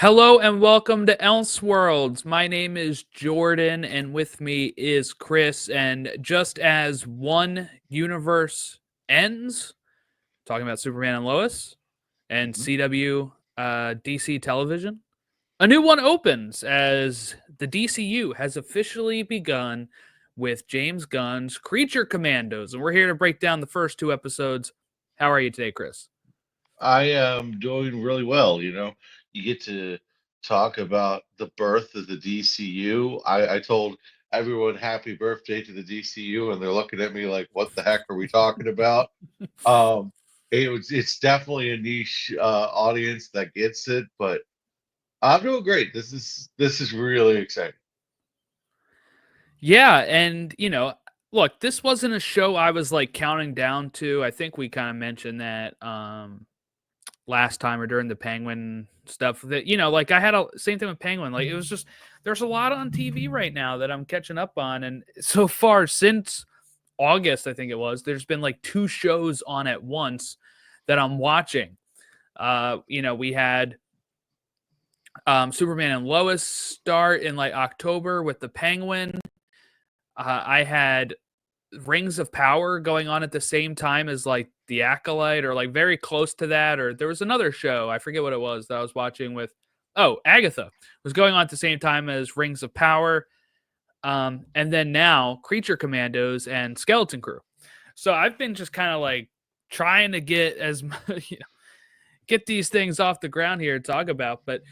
Hello and welcome to Elseworlds. My name is Jordan, and with me is Chris. And just as one universe ends, talking about Superman and Lois and CW DC television, a new one opens as the DCU has officially begun with James Gunn's Creature Commandos. And we're here to break down the first two episodes. How are you today, Chris? I am doing really well. You get to talk about the birth of the DCU. I told everyone happy birthday to the DCU, and they're looking at me like, "What the heck are we talking about?" Um, it's definitely a niche audience that gets it, but I'm doing great. This is really exciting. Yeah, and look, this wasn't a show I was like counting down to. I think we kind of mentioned that last time or during the Penguin stuff that like I had a same thing with Penguin. Like it was just there's a lot on TV right now that I'm catching up on, and so far since August, I think it was, there's been like two shows on at once that I'm watching. We had Superman and Lois start in like October with the Penguin. I had Rings of Power going on at the same time as like The Acolyte, or like very close to that. Or there was another show, I forget what it was, that I was watching with, Agatha was going on at the same time as Rings of Power. And then now Creature Commandos and Skeleton Crew. So I've been just kind of like trying to get as get these things off the ground here to talk about. But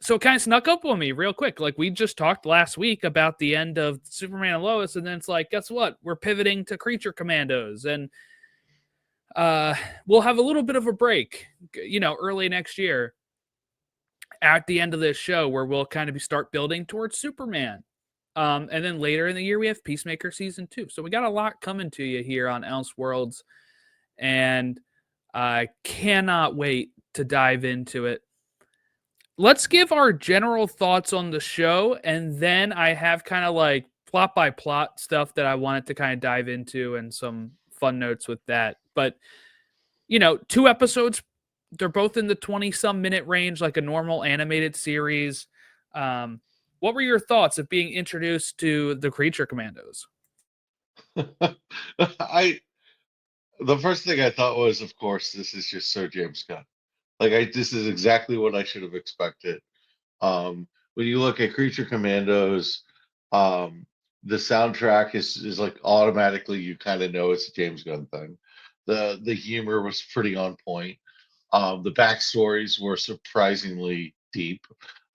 so it kind of snuck up on me real quick. Like we just talked last week about the end of Superman and Lois, and then it's like, guess what? We're pivoting to Creature Commandos, and we'll have a little bit of a break, early next year at the end of this show where we'll kind of start building towards Superman. And then later in the year, we have Peacemaker season 2. So we got a lot coming to you here on Elseworlds, and I cannot wait to dive into it. Let's give our general thoughts on the show, and then I have kind of like plot by plot stuff that I wanted to kind of dive into and some fun notes with that. But, two episodes, they're both in the 20-some minute range, like a normal animated series. What were your thoughts of being introduced to the Creature Commandos? I The first thing I thought was, of course, this is just Sir James Gunn. This is exactly what I should have expected. When you look at Creature Commandos, the soundtrack is like automatically you kind of know it's a James Gunn thing. The humor was pretty on point. The backstories were surprisingly deep.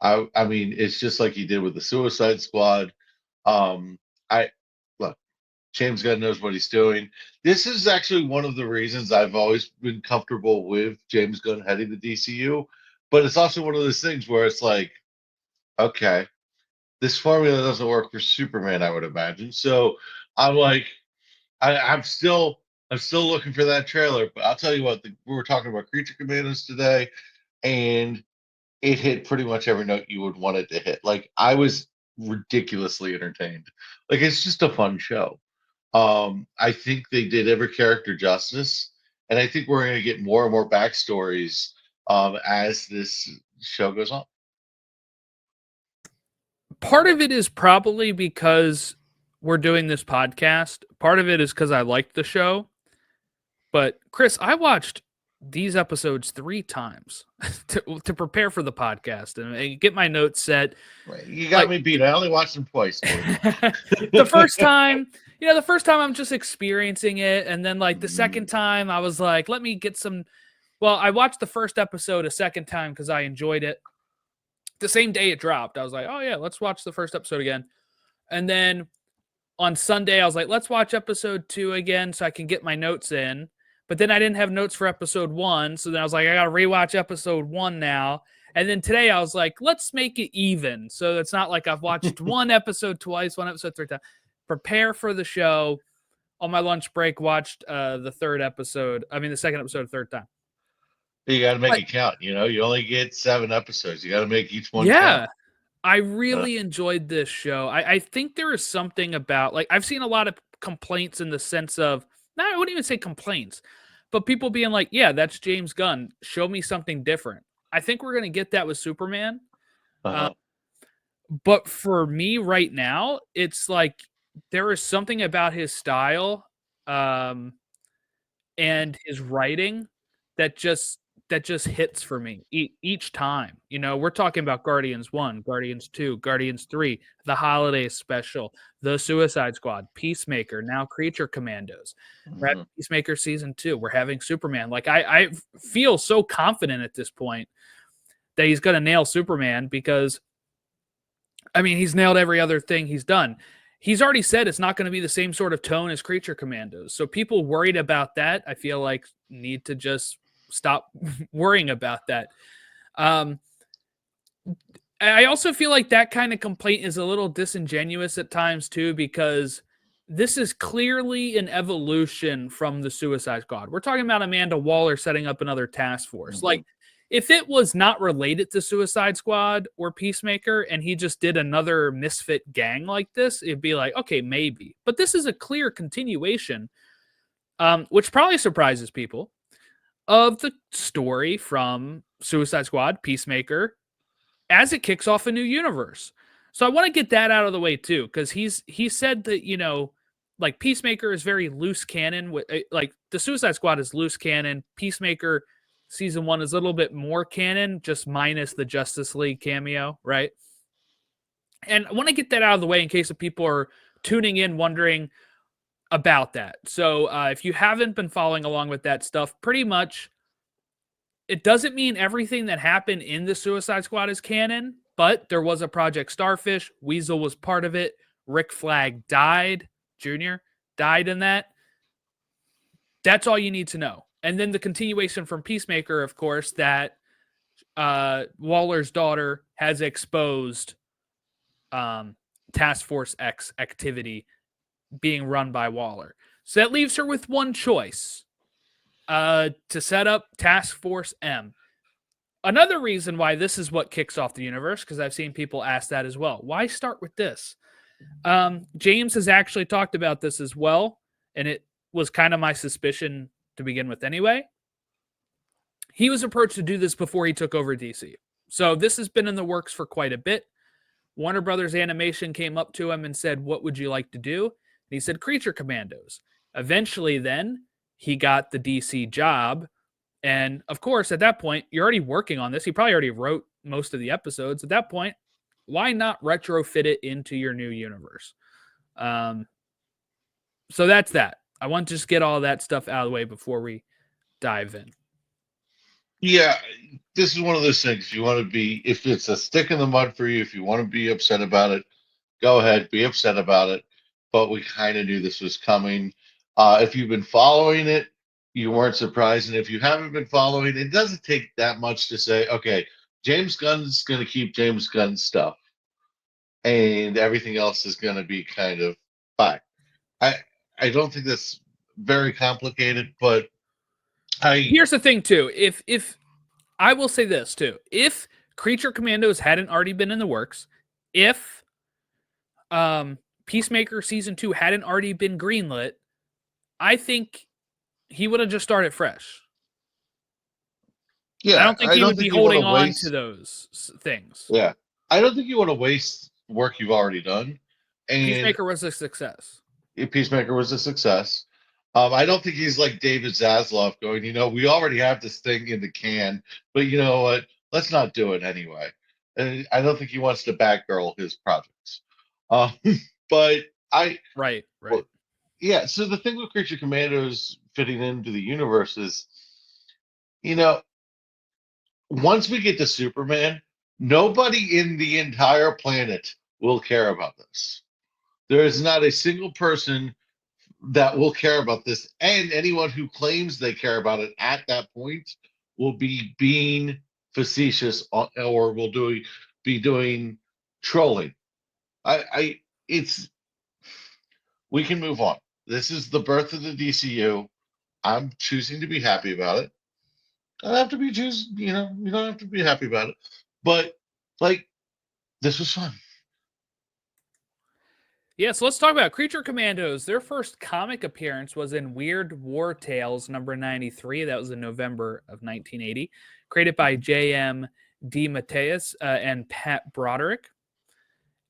I mean, it's just like he did with the Suicide Squad. I Look, James Gunn knows what he's doing. This is actually one of the reasons I've always been comfortable with James Gunn heading the DCU, but it's also one of those things where it's like, okay, this formula doesn't work for Superman, I would imagine. So I'm like, I'm still looking for that trailer. But I'll tell you what, we were talking about Creature Commandos today, and it hit pretty much every note you would want it to hit. Like I was ridiculously entertained. Like it's just a fun show. I think they did every character justice, and I think we're going to get more and more backstories as this show goes on. Part of it is probably because we're doing this podcast. Part of it is because I liked the show. But Chris, I watched these episodes 3 times to prepare for the podcast and get my notes set. Right. You got me beat. I only watched them twice. The first time, I'm just experiencing it, and then like the second time I was like, let me get some. Well, I watched the first episode a second time because I enjoyed it. The same day it dropped, I was like, oh yeah, let's watch the first episode again. And then on Sunday, I was like, let's watch episode 2 again so I can get my notes in. But then I didn't have notes for episode 1. So then I was like, I got to rewatch episode 1 now. And then today I was like, let's make it even. So it's not like I've watched one episode twice, one episode 3 times. Prepare for the show. On my lunch break, watched the second episode, third time. You got to make it count. You only get 7 episodes. You got to make each one Yeah. count. I really enjoyed this show. I think there is something about, like, I've seen a lot of complaints in the sense of, I wouldn't even say complaints, but people being like, yeah, that's James Gunn. Show me something different. I think we're going to get that with Superman. Uh-huh. But for me right now, it's like there is something about his style and his writing that just hits for me each time. You know, we're talking about Guardians 1, Guardians 2, Guardians 3, the holiday special, the Suicide Squad, Peacemaker, now Creature Commandos. We're having Peacemaker season 2. We're having Superman. Like I feel so confident at this point that he's going to nail Superman because I mean, he's nailed every other thing he's done. He's already said it's not going to be the same sort of tone as Creature Commandos. So people worried about that, I feel like, need to just stop worrying about that. I also feel like that kind of complaint is a little disingenuous at times too, because this is clearly an evolution from the Suicide Squad. We're talking about Amanda Waller setting up another task force. Like, if it was not related to Suicide Squad or Peacemaker and he just did another misfit gang like this, it'd be like, okay, maybe. But this is a clear continuation, which probably surprises people, of the story from Suicide Squad, Peacemaker, as it kicks off a new universe. So I want to get that out of the way too, because he said that, you know, like Peacemaker is very loose canon. With like the Suicide Squad is loose canon. Peacemaker season 1 is a little bit more canon, just minus the Justice League cameo, right? And I want to get that out of the way in case of people are tuning in wondering about that. So if you haven't been following along with that stuff, pretty much it doesn't mean everything that happened in the Suicide Squad is canon, but there was a Project Starfish. Weasel was part of it. Rick Flag died. Jr. died in that. That's all you need to know. And then the continuation from Peacemaker, of course, that Waller's daughter has exposed Task Force X activity being run by Waller. So that leaves her with one choice, to set up Task Force M. Another reason why this is what kicks off the universe, because I've seen people ask that as well. Why start with this? James has actually talked about this as well, and it was kind of my suspicion to begin with anyway. He was approached to do this before he took over DC. So this has been in the works for quite a bit. Warner Brothers Animation came up to him and said, what would you like to do? And he said, Creature Commandos. Eventually then, he got the DC job. And of course, at that point, you're already working on this. He probably already wrote most of the episodes. At that point, why not retrofit it into your new universe? So that's that. I want to just get all that stuff out of the way before we dive in. Yeah, this is one of those things you want to be, if it's a stick in the mud for you, if you want to be upset about it, go ahead, be upset about it. But we kind of knew this was coming. If you've been following it, you weren't surprised. And if you haven't been following, it doesn't take that much to say, okay, James Gunn's going to keep James Gunn stuff, and everything else is going to be kind of fine. I don't think that's very complicated, but here's the thing too. If I will say this too, if Creature Commandos hadn't already been in the works, if Peacemaker season 2 hadn't already been greenlit, I think he would have just started fresh. Yeah, I don't think he would be holding on to those things. Yeah, I don't think you want to waste work you've already done. And Peacemaker was a success. Peacemaker was a success. I don't think he's like David Zaslav going, you know, we already have this thing in the can, but you know what? Let's not do it anyway. And I don't think he wants to backgirl his projects. But right. Well, yeah. So the thing with Creature Commandos fitting into the universe is, you know, once we get to Superman, nobody in the entire planet will care about this. There is not a single person that will care about this, and anyone who claims they care about it at that point will be being facetious or will be doing trolling. It's we can move on. This is the birth of the DCU. I'm choosing to be happy about it. I don't have to be you don't have to be happy about it. But like, this was fun. Yeah, so let's talk about Creature Commandos. Their first comic appearance was in Weird War Tales number 93. That was in November of 1980. Created by J.M. DeMatteis and Pat Broderick.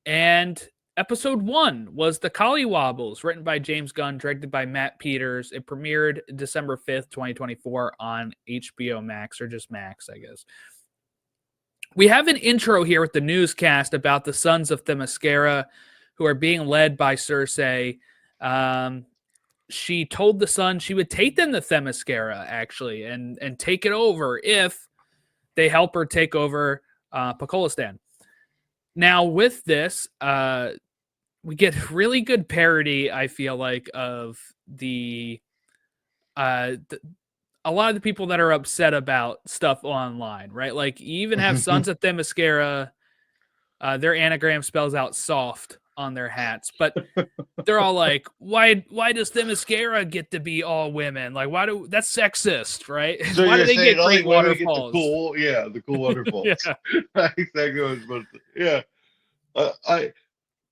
And episode 1 was The Collywobbles, written by James Gunn, directed by Matt Peters. It premiered December 5th, 2024 on HBO Max, or just Max, I guess. We have an intro here with the newscast about the Sons of Themyscira, who are being led by Cersei. She told the Sun she would take them to Themyscira, actually, and take it over if they help her take over Pakistan. Now, with this, we get really good parody, I feel like, of a lot of the people that are upset about stuff online, right? Like, you even have Sons of Themyscira. Their anagram spells out soft on their hats, but they're all like, why does Themyscira get to be all women? Like, that's sexist, right? So Why do you're they saying get only great women get the waterfalls? the cool waterfalls. Yeah. Exactly what I was supposed to. Yeah.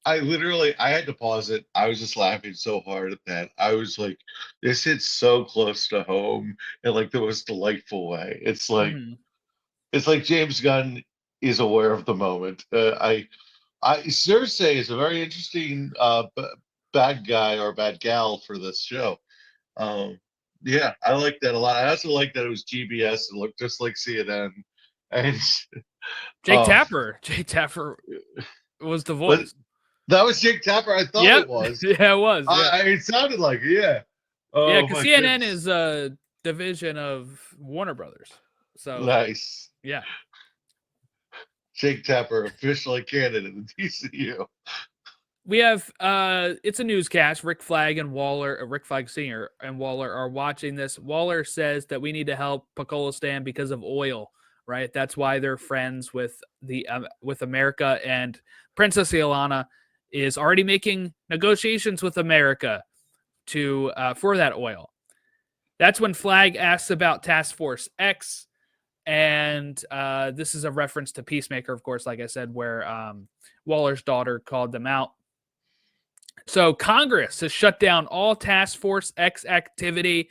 I literally I had to pause it. I was just laughing so hard at that. I was like, this hits so close to home in like the most delightful way. Mhm. It's like James Gunn is aware of the moment. I Cersei is a very interesting bad guy or bad gal for this show. Um, yeah, I like that a lot. I also like that it was GBS and looked just like CNN. And Jake Tapper. Jake Tapper was the but voice. that was Jake Tapper. I thought Yep. it was. Yeah, it was. Yeah. It sounded like it, yeah. Yeah, Oh because my CNN goodness. is a division of Warner Brothers. So, Nice. yeah. Jake Tapper, officially candidate in the DCU. We have it's a newscast. Rick Flag Sr. and Waller are watching this. Waller says that we need to help Pakistan because of oil, right? That's why they're friends with with America, and Princess Ilana is already making negotiations with America to for that oil. That's when Flag asks about Task Force X, and this is a reference to Peacemaker, of course, like I said, where Waller's daughter called them out. So Congress has shut down all Task Force X activity,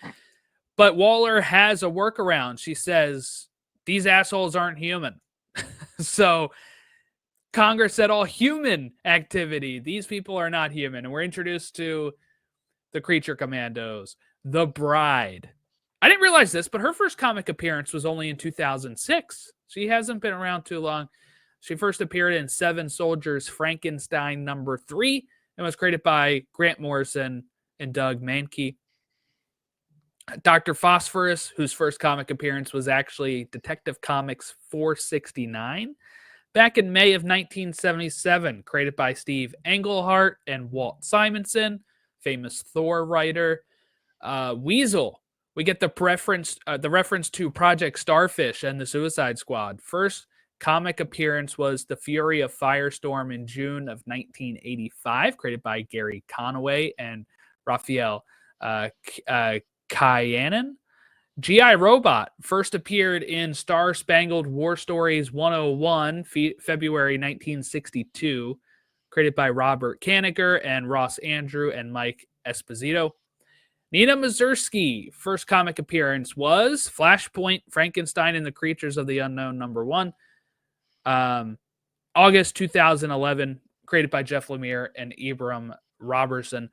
but Waller has a workaround. She says, these assholes aren't human. So Congress said all human activity. These people are not human. And we're introduced to the Creature Commandos, the Bride. I didn't realize this, but her first comic appearance was only in 2006. She hasn't been around too long. She first appeared in Seven Soldiers Frankenstein #3 and was created by Grant Morrison and Doug Mankey. Dr. Phosphorus, whose first comic appearance was actually Detective Comics 469, back in May of 1977, created by Steve Englehart and Walt Simonson, famous Thor writer. Weasel, we get the reference to Project Starfish and the Suicide Squad. First comic appearance was The Fury of Firestorm in June of 1985, created by Gary Conaway and Raphael Kyanan. G.I. Robot first appeared in Star Spangled War Stories 101, February 1962, created by Robert Kanigher and Ross Andrew and Mike Esposito. Nina Mazursky, first comic appearance was Flashpoint, Frankenstein and the Creatures of the Unknown #1. August 2011, created by Jeff Lemire and Abram Robertson.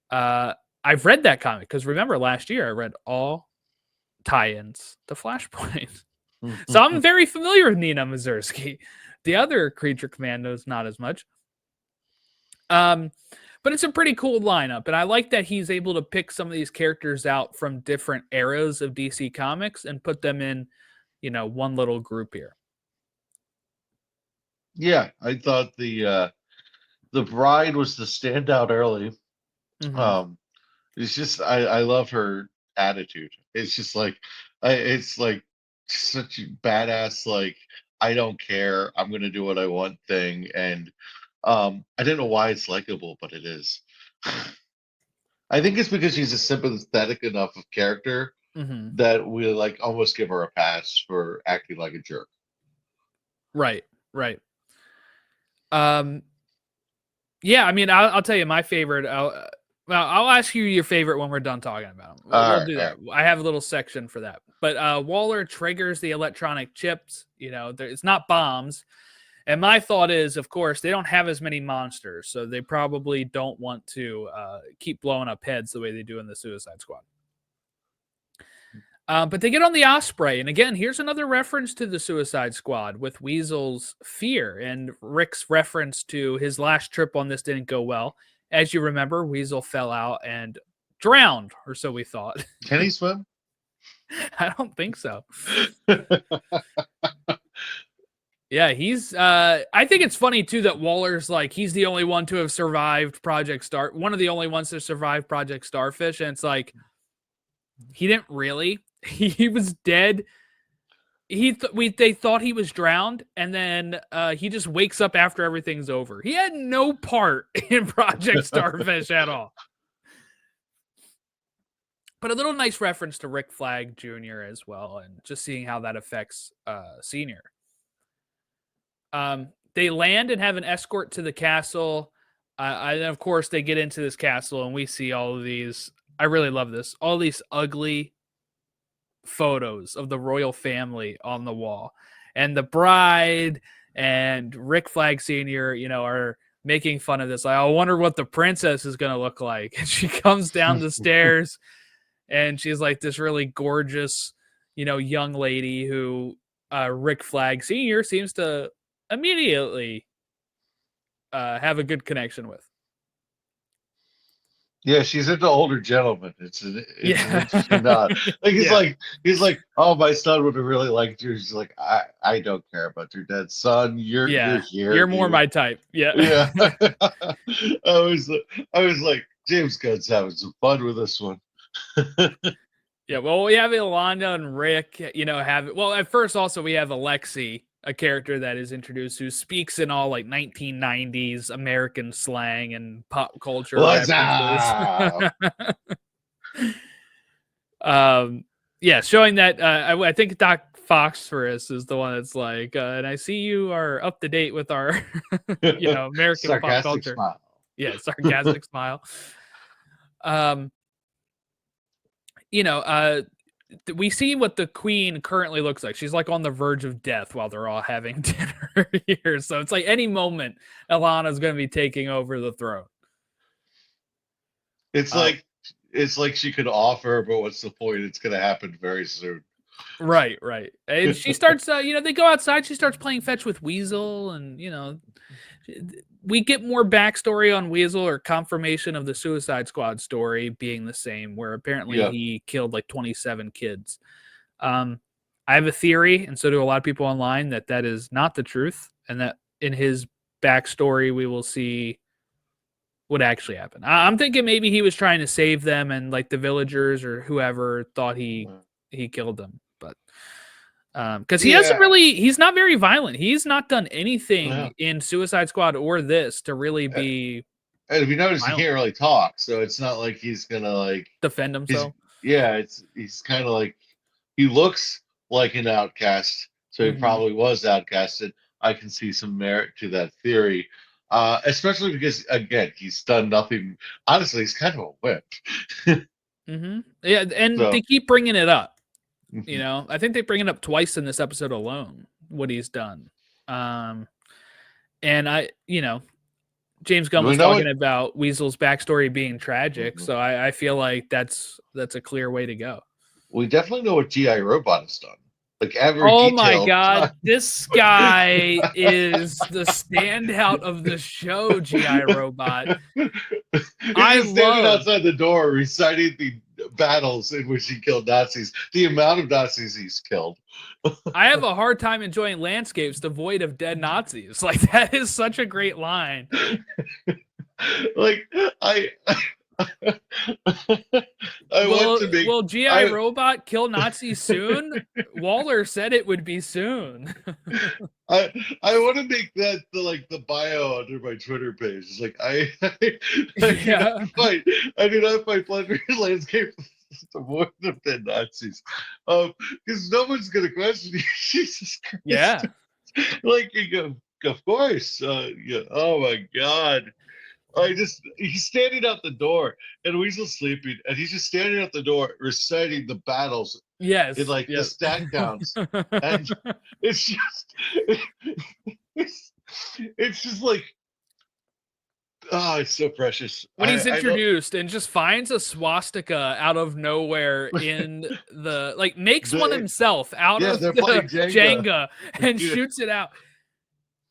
I've read that comic because remember last year I read all tie-ins to Flashpoint. So I'm very familiar with Nina Mazursky. The other Creature Commandos, not as much. But it's a pretty cool lineup, and I like that he's able to pick some of these characters out from different eras of DC Comics and put them in, one little group here. Yeah, I thought the Bride was the standout early. Mm-hmm. It's just I love her attitude. It's just like it's like such a badass like I don't care. I'm gonna do what I want thing, and I don't know why it's likable, but it is. I think it's because she's a sympathetic enough of character Mm-hmm. that we like almost give her a pass for acting like a jerk. Right. Yeah, I mean, I'll tell you my favorite. I'll ask you your favorite when we're done talking about them. We'll do that. I have a little section for that. But Waller triggers the electronic chips. It's not bombs. And my thought is, of course, they don't have as many monsters, so they probably don't want to keep blowing up heads the way they do in the Suicide Squad. But they get on the Osprey, and again, here's another reference to the Suicide Squad with Weasel's fear and Rick's reference to his last trip on this didn't go well. As you remember, Weasel fell out and drowned, or so we thought. Can he swim? I don't think so. Yeah, I think it's funny too that Waller's like he's the only one to have survived Project Star, one of the only ones to survive Project Starfish, and it's like he didn't really. He was dead. They thought he was drowned, and then he just wakes up after everything's over. He had no part in Project Starfish at all. But a little nice reference to Rick Flag Jr. as well, and just seeing how that affects Senior. They land and have an escort to the castle. And of course, they get into this castle, and we see all of these. I really love this. All these ugly photos of the royal family on the wall, and the bride and Rick Flag Sr. Are making fun of this. Like, I wonder what the princess is going to look like. And she comes down the stairs, and she's like this really gorgeous, young lady who Rick Flag Sr. seems to immediately have a good connection with. Yeah, she's into older gentlemen. It's an interesting nod. Like he's like, oh, my son would have really liked you. She's like, I don't care about your dead son. You're here. You're more my type. Yeah. Yeah. I was like, James Gunn's having some fun with this one. Yeah, well, we have Ilana and Rick, at first also we have Alexi, a character that is introduced who speaks in all like 1990s American slang and pop culture references. Showing that I think Doc Phosphorus is the one that's like, and I see you are up to date with our American sarcastic pop culture. Smile. Yeah, sarcastic smile. We see what the queen currently looks like. She's like on the verge of death while they're all having dinner here. So it's like any moment Ilana's going to be taking over the throne. It's like she could offer, but what's the point? It's going to happen very soon. Right. And she starts, they go outside. She starts playing fetch with Weasel, and we get more backstory on Weasel, or confirmation of the Suicide Squad story being the same, where apparently he killed like 27 kids. I have a theory, and so do a lot of people online, that is not the truth, and that in his backstory we will see what actually happened. I'm thinking maybe he was trying to save them, and like the villagers or whoever thought he killed them. But because he's not very violent. He's not done anything in Suicide Squad or this to really be. And if you notice, violent. He can't really talk, so it's not like he's gonna like defend himself. He's kind of like, he looks like an outcast, so he probably was outcasted. I can see some merit to that theory, especially because again, he's done nothing. Honestly, he's kind of a whip. Yeah, and they keep bringing it up. I think they bring it up twice in this episode alone, what he's done. And James Gunn was talking about Weasel's backstory being tragic, so I feel like that's a clear way to go. We definitely know what G.I. Robot has done. Like my God, this guy is the standout of the show, G.I. Robot. He's standing outside the door reciting the battles in which he killed Nazis, the amount of Nazis he's killed. I have a hard time enjoying landscapes devoid of dead Nazis. Like, that is such a great line. Like, will G.I. Robot kill Nazis soon? Waller said it would be soon. I want to make that the bio under my Twitter page. It's like I do not fight pleasure in landscape avoid of dead Nazis. Because no one's gonna question you. Jesus Christ. Yeah. Like, you go, of course. Oh my God. He's standing out the door, and Weasel's sleeping, and he's just standing out the door reciting the battles in like the stat counts, and it's just it's just like, oh, it's so precious. When he's introduced and just finds a swastika out of nowhere in the like makes one himself out of the Jenga and shoots it out.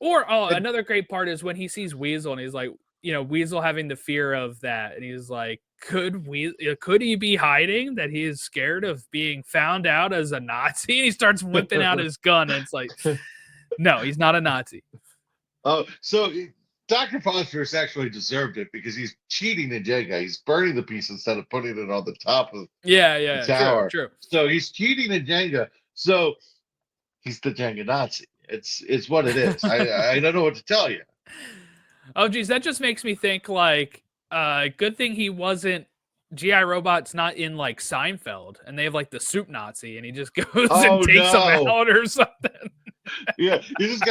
Or another great part is when he sees Weasel and he's like, Weasel having the fear of that, and he's like, could he be hiding that he is scared of being found out as a Nazi? And he starts whipping out his gun, and it's like, no, he's not a Nazi. Oh, so Dr. Phosphorus actually deserved it because he's cheating in Jenga. He's burning the piece instead of putting it on the top of the tower. True. So he's cheating in Jenga. So he's the Jenga Nazi. It's what it is. I don't know what to tell you. Oh, geez, that just makes me think like, good thing he wasn't. G.I. Robot's not in like Seinfeld, and they have like the soup Nazi, and he just goes and takes them out or something. Yeah, you just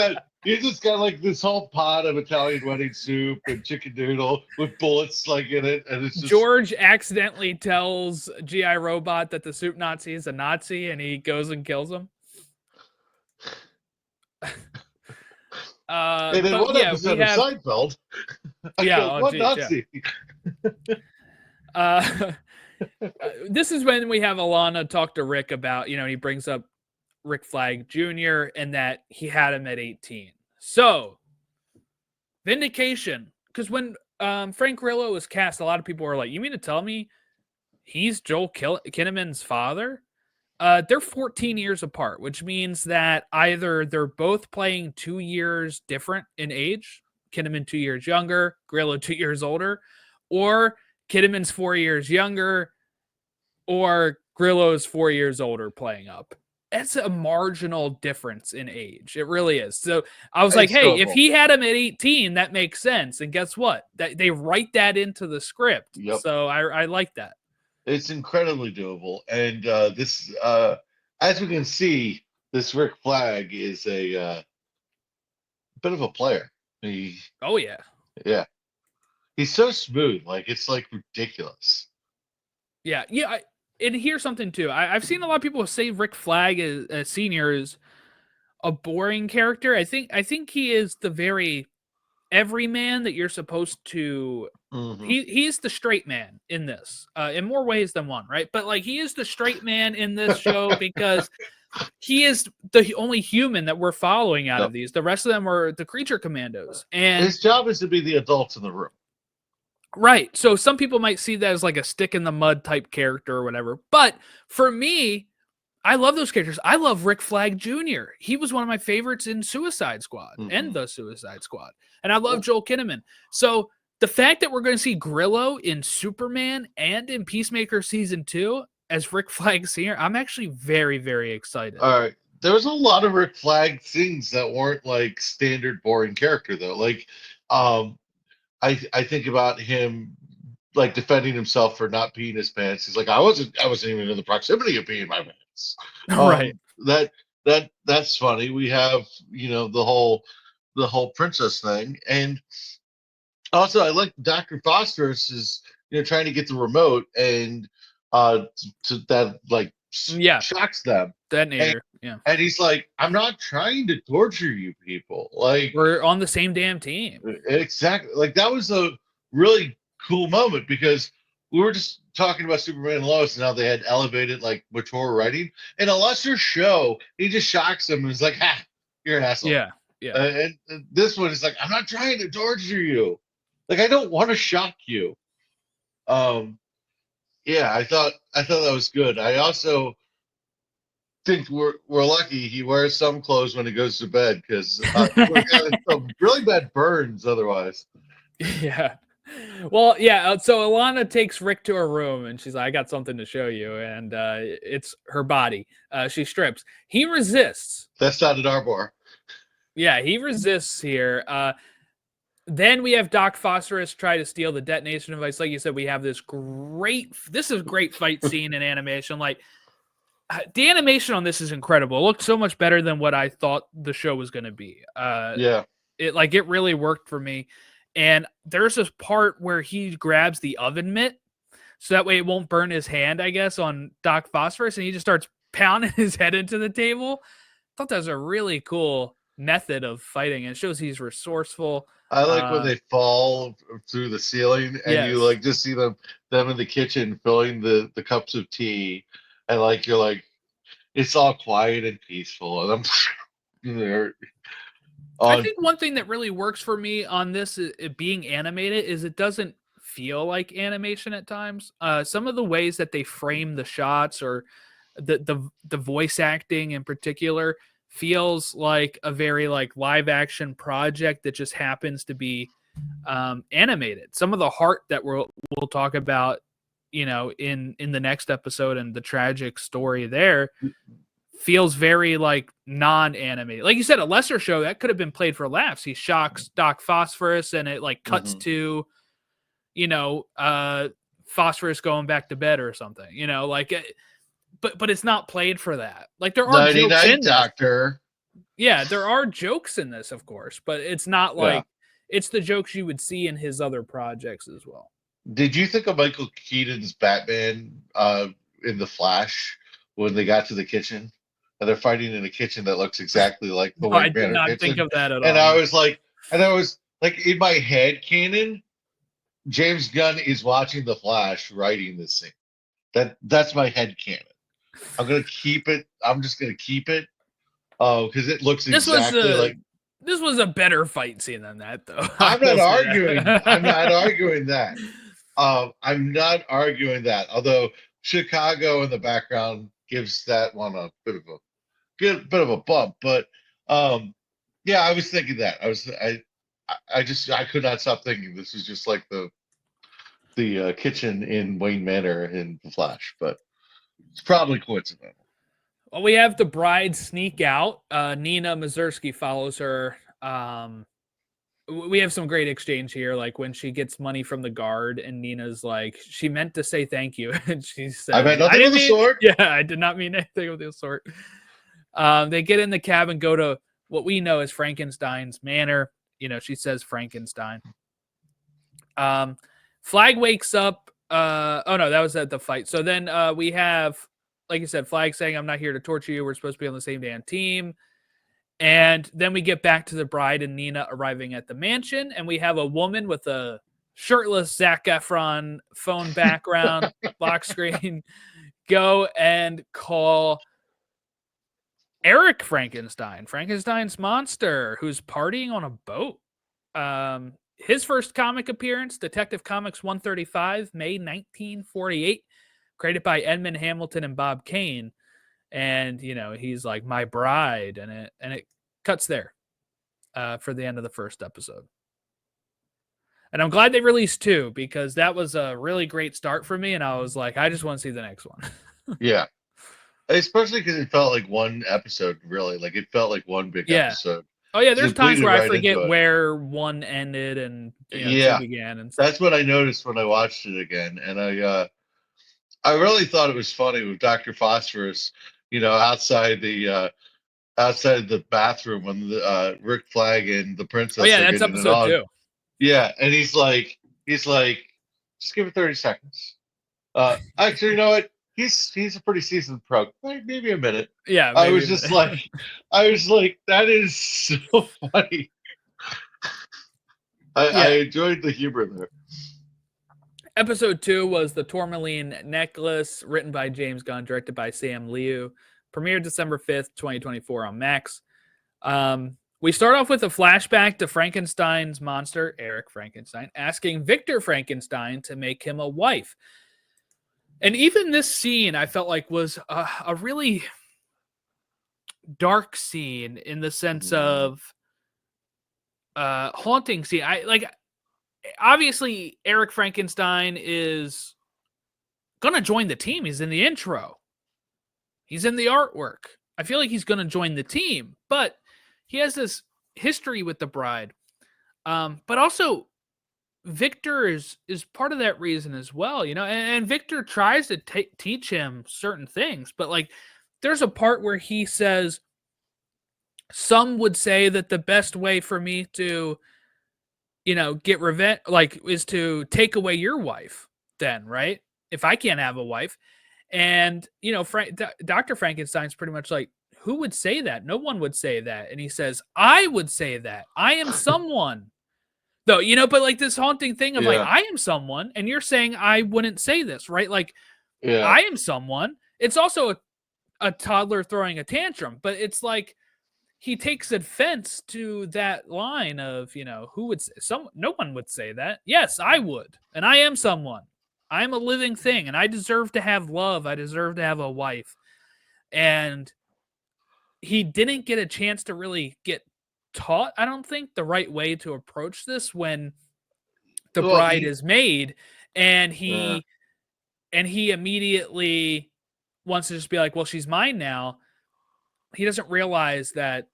got like this whole pot of Italian wedding soup and chicken noodle with bullets like in it, and it's just... George accidentally tells G.I. Robot that the soup Nazi is a Nazi, and he goes and kills him. And in one episode of Seinfeld, Nazi. This is when we have Alana talk to Rick about, he brings up Rick Flag Jr. and that he had him at 18. So, vindication. Because when Frank Grillo was cast, a lot of people were like, you mean to tell me he's Joel Kinnaman's father? They're 14 years apart, which means that either they're both playing 2 years different in age, Kinnaman 2 years younger, Grillo 2 years older, or Kinnaman's 4 years younger, or Grillo's 4 years older playing up. It's a marginal difference in age. It really is. So I was like, hey, if he had him at 18, that makes sense. And guess what? They write that into the script. Yep. So I like that. It's incredibly doable. And this, as we can see, this Rick Flag is a bit of a player. Oh, yeah. Yeah. He's so smooth. Like, it's like ridiculous. Yeah. Yeah. And here's something, too. I've seen a lot of people say Rick Flag as senior is a boring character. I think he is the very everyman that you're supposed to... Mm-hmm. He's the straight man in this, in more ways than one, right? But like he is the straight man in this show because he is the only human that we're following out of these. The rest of them are the Creature Commandos, and his job is to be the adults in the room. Right. So some people might see that as like a stick in the mud type character or whatever. But for me, I love those characters. I love Rick Flag Jr. He was one of my favorites in Suicide Squad and the Suicide Squad. And I love Joel Kinnaman. So the fact that we're going to see Grillo in Superman and in Peacemaker Season 2 as Rick Flag Sr., I'm actually very, very excited. All right. There was a lot of Rick Flag things that weren't like standard boring character, though. Like, I think about him like defending himself for not peeing his pants. He's like, I wasn't even in the proximity of peeing my pants. Right. That's funny. We have, the whole princess thing. And also I like Dr. Phosphorus is, trying to get the remote and that like shocks them. Detonator. And he's like, I'm not trying to torture you people. Like, we're on the same damn team. Exactly. Like, that was a really cool moment because we were just talking about Superman and Lois and how they had elevated, like, mature writing. In a lesser show, he just shocks them and is like, ha, you're an asshole. Yeah. And this one is like, I'm not trying to torture you. Like, I don't want to shock you. Yeah, I thought that was good. I also think we're lucky he wears some clothes when he goes to bed because we're getting some really bad burns otherwise. Yeah. Well, yeah. So Alana takes Rick to her room and she's like, I got something to show you. And it's her body. She strips. He resists. That's not an Arbor. Yeah, he resists here. Then we have Doc Phosphorus try to steal the detonation device. Like you said, we have this great fight scene in animation. Like, the animation on this is incredible. It looked so much better than what I thought the show was going to be. It really worked for me. And there's this part where he grabs the oven mitt so that way it won't burn his hand, I guess, on Doc Phosphorus, and he just starts pounding his head into the table. I thought that was a really cool method of fighting. It shows he's resourceful. I like when they fall through the ceiling and you Yes. like just see them in the kitchen filling the cups of tea, and like you're like, it's all quiet and peaceful, and I'm there. I think one thing that really works for me on this it being animated is it doesn't feel like animation at times. Some of the ways that they frame the shots or the voice acting in particular feels like a very like live action project that just happens to be animated. Some of the heart that we'll talk about, you know, in the next episode and the tragic story there feels very like non-animated. Like you said, a lesser show that could have been played for laughs. He shocks Doc Phosphorus and it like cuts to, you know, Phosphorus going back to bed or something, you know, like, but it's not played for that. Like there are jokes in Doctor. Yeah, there are jokes in this, of course, but it's not like it's the jokes you would see in his other projects as well. Did you think of Michael Keaton's Batman in The Flash when they got to the kitchen? And they're fighting in a kitchen that looks exactly like the White Manor kitchen. I did not think of that at all. And I was like, in my head canon, James Gunn is watching The Flash writing this thing. That's my head canon. I'm gonna keep it. I'm just gonna keep it. Because it looks exactly like. This was a better fight scene than that, though. I'm not arguing. I'm not arguing that. I'm not arguing that. Although Chicago in the background gives that one a bit of a bump. But yeah, I was thinking that. I could not stop thinking this was just like the kitchen in Wayne Manor in The Flash, but it's probably coincidental. Well, we have the bride sneak out. Nina Mazursky follows her. We have some great exchange here, like when she gets money from the guard, and Nina's like, she meant to say thank you, and she said, "I meant nothing of the sort." Yeah, I did not mean anything of the sort. They get in the cab and go to what we know as Frankenstein's manor. You know, she says Frankenstein. Flag wakes up. Oh no, that was at the fight. So then we have, like you said, Flag saying, "I'm not here to torture you. We're supposed to be on the same damn team." And then we get back to the bride and Nina arriving at the mansion, and we have a woman with a shirtless Zac Efron phone background, lock screen, go and call Eric Frankenstein, Frankenstein's monster, who's partying on a boat. His first comic appearance, Detective Comics 135, May 1948, created by Edmund Hamilton and Bob Kane. And, you know, he's like, my bride. And it cuts there for the end of the first episode. And I'm glad they released 2 because that was a really great start for me. And I was like, I just want to see the next one. Yeah. Especially because it felt like one episode, really. Like it felt like one big episode. Oh, yeah. There's times where I forget where one ended and 2 began. And stuff. That's what I noticed when I watched it again. And I really thought it was funny with Dr. Phosphorus, you know, outside the bathroom when the Rick Flag and the princess. Oh yeah, that's episode 2. Yeah, and he's like, just give it 30 seconds. Actually, you know what? He's a pretty seasoned pro. Maybe a minute. Yeah, I was like, that is so funny. I enjoyed the humor there. Episode 2 was the Tourmaline Necklace, written by James Gunn, directed by Sam Liu. Premiered December 5th, 2024 on Max. We start off with a flashback to Frankenstein's monster, Eric Frankenstein, asking Victor Frankenstein to make him a wife. And even this scene, I felt like was a really dark scene in the sense of haunting scene. Obviously, Eric Frankenstein is going to join the team. He's in the intro. He's in the artwork. I feel like he's going to join the team, but he has this history with the bride. But also, Victor is part of that reason as well, you know, and Victor tries to teach him certain things, but like there's a part where he says, some would say that the best way for me to get revenge, like, is to take away your wife then, right? If I can't have a wife. And, Dr. Frankenstein's pretty much like, who would say that? No one would say that. And he says, I would say that. I am someone. Though, but like this haunting thing of like, Yeah. I am someone, and you're saying I wouldn't say this, right? Like, Yeah. I am someone. It's also a toddler throwing a tantrum, but it's like he takes offense to that line of, who would say, no one would say that. Yes, I would. And I am someone. I'm a living thing, and I deserve to have love. I deserve to have a wife. And he didn't get a chance to really get taught, I don't think, the right way to approach this when the Well, bride is made, and yeah. he immediately wants to just be like, well, she's mine now. He doesn't realize that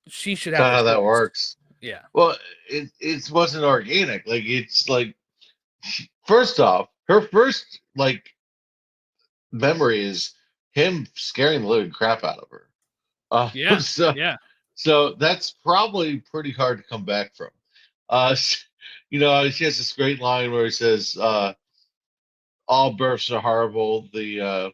she should That's have not a how that choice. works. Yeah. Well, it wasn't organic. Like it's like first off, her first like memory is him scaring the living crap out of her. Yeah. So Yeah. so that's probably pretty hard to come back from. She has this great line where he says, "All births are horrible. The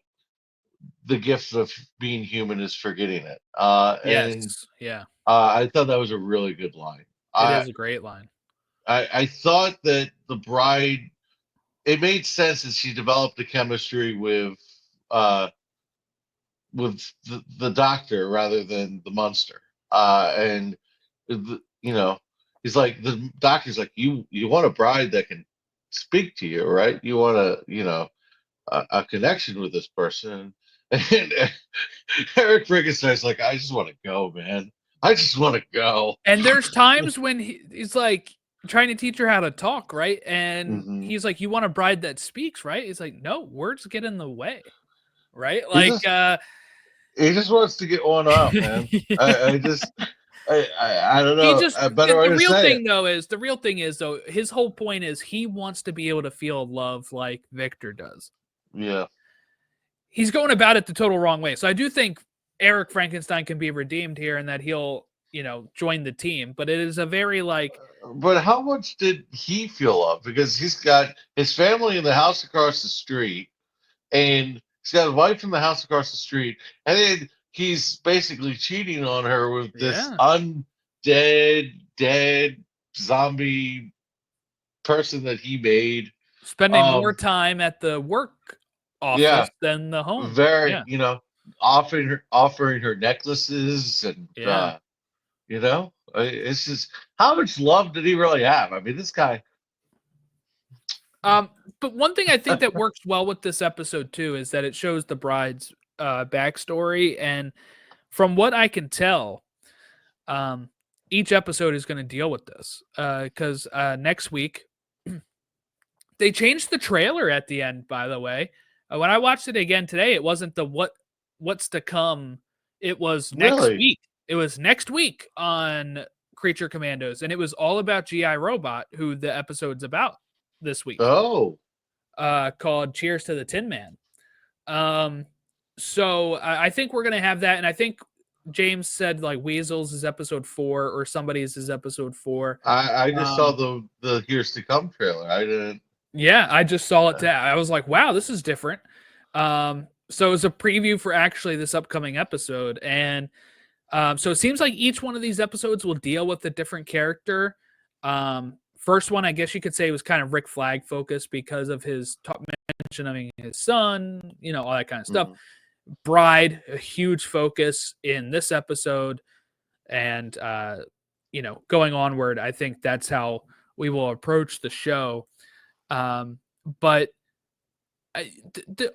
gift of being human is forgetting it." And Yes. Yeah. I thought that was a really good line. It I is a great line. I thought that the bride, it made sense that she developed the chemistry uh with the doctor rather than the monster. And he's like, the doctor's like, you want a bride that can speak to you, right? You want a connection with this person. And Eric Frankenstein's like, I just want to go, man. I just want to go. And there's times when he's like trying to teach her how to talk, right? And Hmm. he's like, you want a bride that speaks, right? He's like, no, words get in the way, right? He Like, just he just wants to get one up, man. I just I don't he know just a better way the to real say it. thing though is the real thing is though his whole point is he wants to be able to feel love like Victor does. Yeah. He's going about it the total wrong way. So I do think Eric Frankenstein can be redeemed here and that he'll, join the team. But it is a very like, But how much did he feel up? Because he's got his family in the house across the street, and he's got a wife in the house across the street, and then he's basically cheating on her with this yeah, dead zombie person that he made. spending more Um, time at the work yeah, office than the home. very, Yeah. offering her necklaces, and Yeah. it's just how much love did he really have? I mean, this guy. But one thing I think that works well with this episode too is that it shows the bride's backstory, and from what I can tell, each episode is going to deal with this because next week they changed the trailer at the end. By the way, when I watched it again today, it wasn't the what's to come. It was next Really? week. It was next week on Creature Commandos, and it was all about GI Robot, who the episode's about this week. Oh. Called Cheers to the Tin Man. So I think we're gonna have that, and I think James said like Weasels is episode 4 or somebody's is episode 4. I just saw the Here's to Come trailer. I didn't. Yeah, I just saw it. I was like, wow, this is different. So it's a preview for actually this upcoming episode, and so it seems like each one of these episodes will deal with a different character. First one, I guess you could say, was kind of Rick Flag focused because of his mentioning his son, all that kind of stuff. Mhm. Bride, a huge focus in this episode, and going onward, I think that's how we will approach the show. But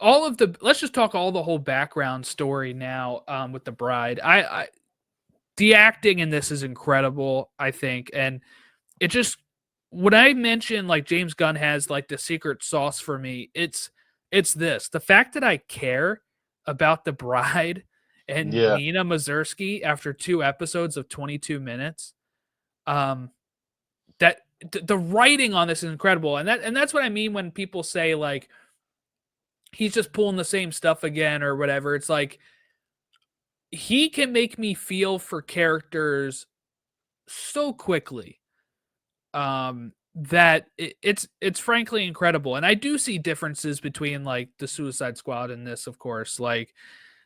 all of the let's just talk all the whole background story now with the bride. The acting in this is incredible, I think, and it just when I mention like James Gunn has like the secret sauce for me, it's the fact that I care about the bride and Yeah. Nina Mazursky after 2 episodes of 22 minutes. That the writing on this is incredible, and that's what I mean when people say like he's just pulling the same stuff again or whatever. It's like he can make me feel for characters so quickly. that it's frankly incredible. And I do see differences between like the Suicide Squad and this, of course. Like,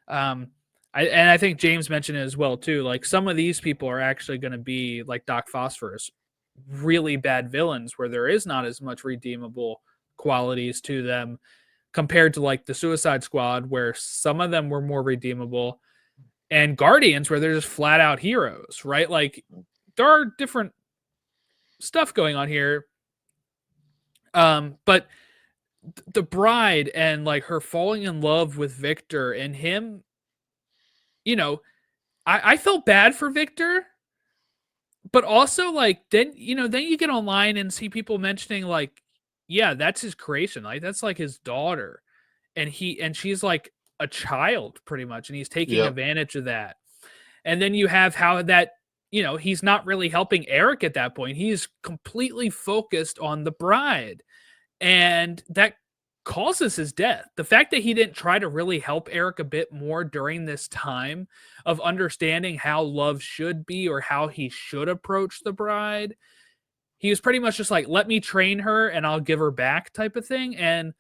I think James mentioned it as well too. Like some of these people are actually going to be like Doc Phosphorus, really bad villains where there is not as much redeemable qualities to them compared to like the Suicide Squad, where some of them were more redeemable, and Guardians where they're just flat out heroes, right? Like there are different stuff going on here. But the Bride and like her falling in love with Victor and him, you know, I felt bad for Victor, but also like then you get online and see people mentioning like, yeah, that's his creation, like that's like his daughter, and she's like a child pretty much, and he's taking Yep. advantage of that. And then you have how that, he's not really helping Eric at that point. He's completely focused on the Bride, and that causes his death. The fact that he didn't try to really help Eric a bit more during this time of understanding how love should be or how he should approach the Bride, he was pretty much just like, let me train her and I'll give her back type of thing. And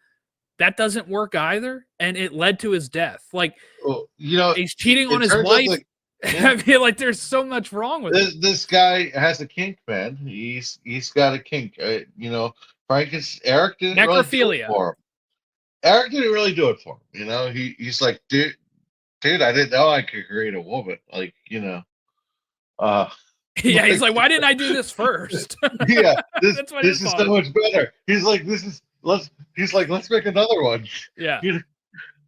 that doesn't work either. And it led to his death. Like, well, he's cheating on it his turns out wife. that, yeah. I feel like there's so much wrong with it. This guy has a kink, man. He's got a kink. Eric didn't really do it Necrophilia. for him. Eric didn't really do it for him. He's like, dude, I didn't know I could create a woman. Like, Yeah, he's like, why didn't I do this first? Yeah, this That's what this is so much better. He's like, let's make another one. Yeah.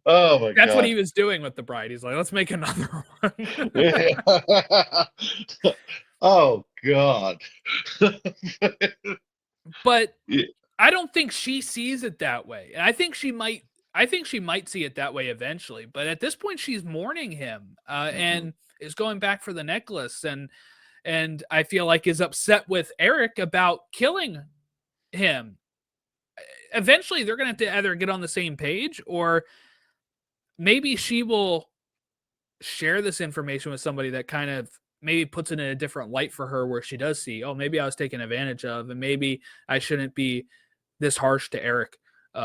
Oh my god. That's what he was doing with the Bride. He's like, let's make another one. Yeah. Oh god. But yeah. I don't think she sees it that way. And I think she might see it that way eventually. But at this point, she's mourning him and is going back for the necklace, and I feel like is upset with Eric about killing him. Eventually, they're going to have to either get on the same page, or maybe she will share this information with somebody that kind of maybe puts it in a different light for her, where she does see, oh, maybe I was taken advantage of, and maybe I shouldn't be this harsh to Eric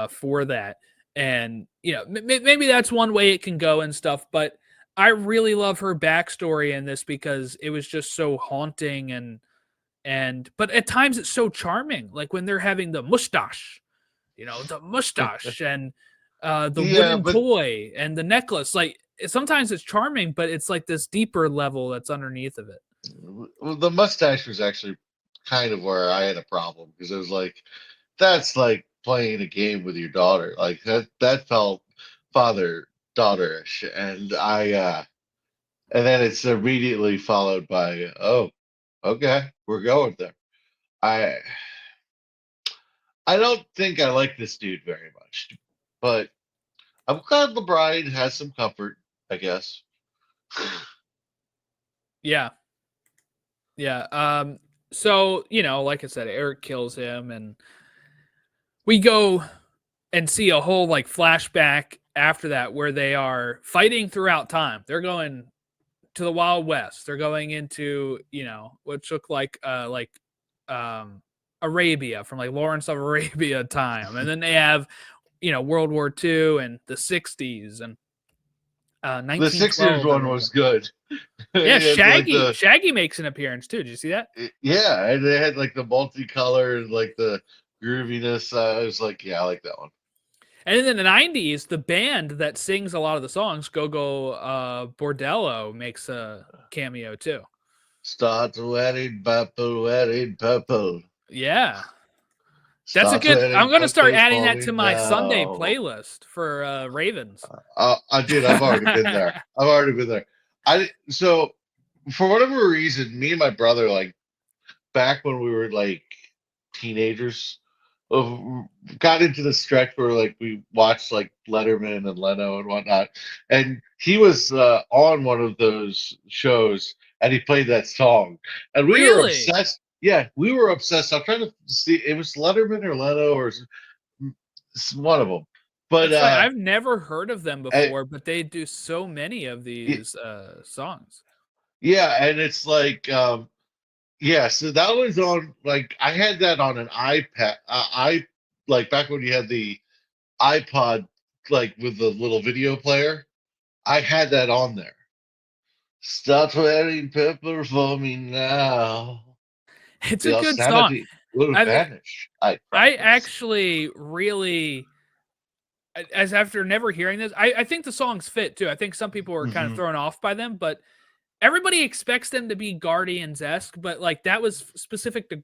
for that. And, maybe that's one way it can go and stuff. But I really love her backstory in this because it was just so haunting but at times it's so charming. Like when they're having the mustache, the mustache and the wooden toy and the necklace. Like sometimes it's charming, but it's like this deeper level that's underneath of it. Well, the mustache was actually kind of where I had a problem, because it was like, that's like playing a game with your daughter. Like that felt father-daughterish, and and then it's immediately followed by, oh, okay, we're going there. I don't think I like this dude very much, but I'm glad the Bride has some comfort, I guess. Yeah. So, like I said, Eric kills him, and we go and see a whole like flashback after that where they are fighting throughout time. They're going to the Wild West. They're going into, what looked like Arabia, from like Lawrence of Arabia time. And then they have, World War II and the 60s and The 60s one was good. Yeah, Shaggy makes an appearance too. Did you see that? Yeah, and they had like the multicolored, like the grooviness. I was like, yeah, I like that one. And then in the 90s, the band that sings a lot of the songs, Bordello, makes a cameo too. Start wedding purple. Yeah. That's a good. I'm going to start adding that to my Sunday playlist for Ravens. Dude, I've already been there. So for whatever reason, me and my brother, like back when we were like teenagers, got into the stretch where like we watched like Letterman and Leno and whatnot, and he was on one of those shows and he played that song, and we were obsessed. Yeah, we were obsessed. I'm trying to see, it was Letterman or Leno or one of them. But I've never heard of them before, but they do so many of these songs. Yeah, and it's like Yeah, so that was on, like, I had that on an iPad. Like back when you had the iPod, like with the little video player. I had that on there. Stop wearing purple for me now. It's a Your good song. sanity will I mean, vanish, I I promise. actually really, as after never hearing this, I think the songs fit too. I think some people were kind of Hmm. thrown off by them, but everybody expects them to be Guardians-esque, but like that was specific to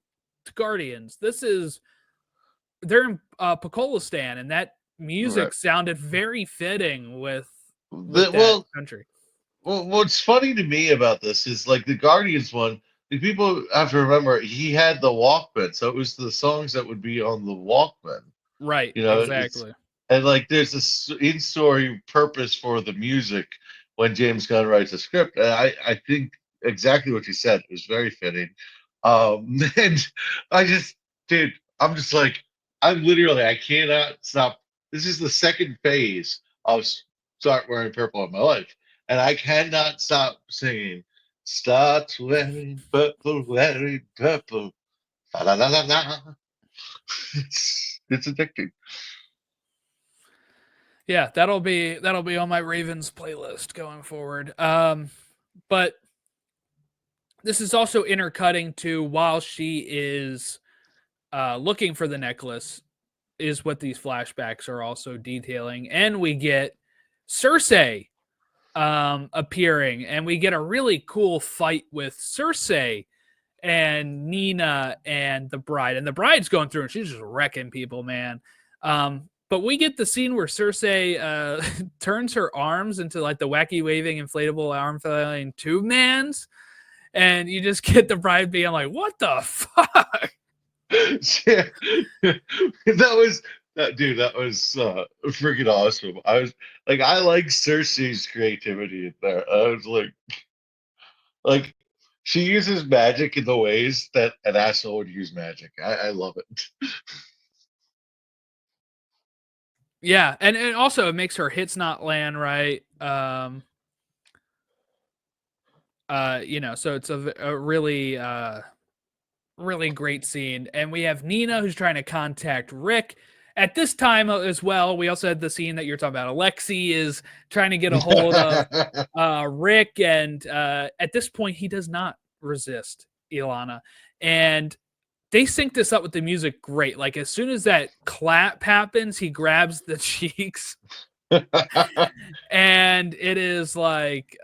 Guardians. This is they're in Pakistan, and that Right. music sounded very fitting with The, that well, country. well, what's funny to me about this is like the Guardians one. The people have to remember he had the Walkman, so it was the songs that would be on the Walkman. Right, You know, it's exactly. and like there's this in-story purpose for the music when James Gunn writes a script. And I think exactly what you said. It was very fitting. And I just, dude, I'm just like, I'm literally, I cannot stop. This is the second phase of start wearing purple in my life, and I cannot stop singing. Start wearing purple, wearing purple. La la la la. It's addicting. Yeah, that'll be on my Ravens playlist going forward. But this is also intercutting to while she is looking for the necklace, is what these flashbacks are also detailing, and we get Cersei appearing, and we get a really cool fight with Cersei and Nina and the bride. And the bride's going through and she's just wrecking people, man. But we get the scene where Cersei turns her arms into like the wacky waving inflatable arm flailing tube mans. And you just get the bride being like, what the fuck? Yeah. That was that dude. That was freaking awesome. I was like, I like Cersei's creativity in there. I was like she uses magic in the ways that an asshole would use magic. I love it. Yeah. And also it makes her hits not land right. So it's a really really great scene. And we have Nina who's trying to contact Rick. At this time as well, we also had the scene that you're talking about. Alexei is trying to get a hold of Rick, and at this point, he does not resist Ilana. And they sync this up with the music great. Like as soon as that clap happens, he grabs the cheeks, and it is like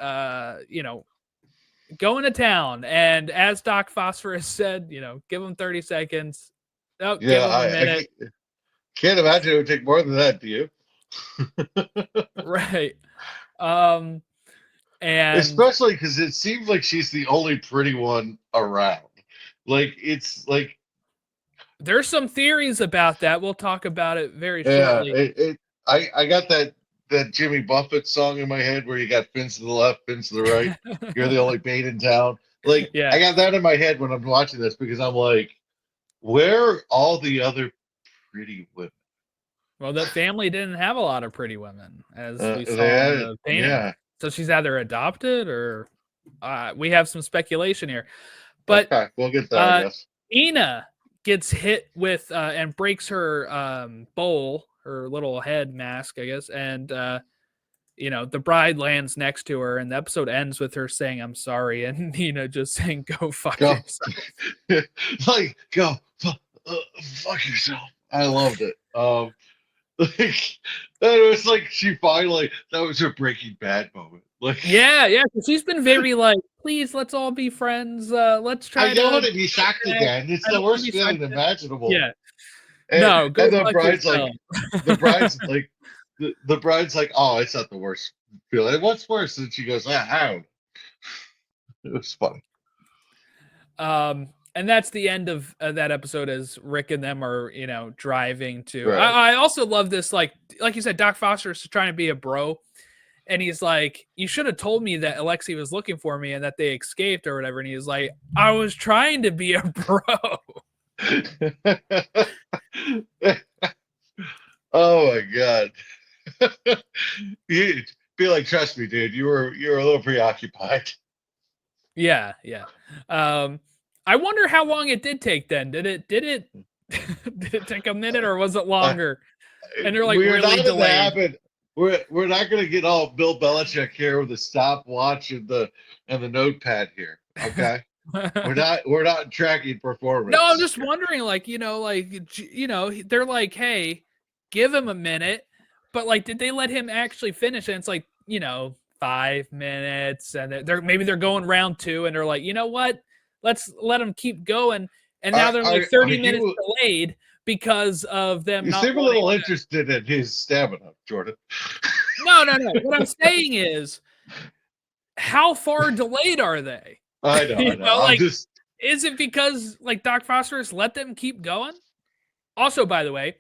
going to town. And as Doc Phosphorus said, give him 30 seconds. Oh, give Yeah, him a minute. can't imagine it would take more than that, do you? Right. Um, and Especially because it seems like she's the only pretty one around. Like it's like there's some theories about that. We'll talk about it very yeah, shortly. I got that Jimmy Buffett song in my head where you got fins to the left, fins to the right. You're the only bait in town. Like Yeah. I got that in my head when I'm watching this because I'm like, where are all the other pretty women? Well, that family didn't have a lot of pretty women, as we They saw in had, the painting. yeah. So she's either adopted or we have some speculation here. But Okay, we'll get there, I guess. Ina gets hit with and breaks her bowl, her little head mask, I guess, and the bride lands next to her, and the episode ends with her saying, "I'm sorry," and Nina just saying, "Go fuck Go, yourself." like go, fuck yourself. I loved it. Like it was like she finally that was her Breaking Bad moment. Like Yeah, yeah. She's been very like, please, let's all be friends. Let's I try don't to. want to be shocked again. It's I the don't want to worst be feeling psyched. imaginable. Yeah. No, go And the fuck bride's like, yourself. the bride's like, the bride's like, oh, it's not the worst feeling. What's worse? And she goes, how? It was funny. And that's the end of that episode as Rick and them are, driving to. Right. I also love this, like you said, Doc Foster is trying to be a bro. And he's like, you should have told me that Alexei was looking for me and that they escaped or whatever. And he's like, I was trying to be a bro. Oh my god. You be like, trust me, dude. You were a little preoccupied. Yeah, yeah. I wonder how long it did take then. Did it did it take a minute or was it longer? And they're like We're really not in the delayed. habit. We're not going to get all Bill Belichick here with the stopwatch and the notepad here. Okay, we're not tracking performance. No, I'm just wondering, like, they're like, hey, give him a minute, but like, did they let him actually finish? And it's like, 5 minutes, and maybe they're going round 2, and they're like, you know what? Let's let them keep going. And now they're like 30 minutes delayed because of them You not seem a wanting little interested in his stamina, Jordan. No. What I'm saying is, how far delayed are they? I know. Like, is it because like Doc Phosphorus let them keep going? Also, by the way,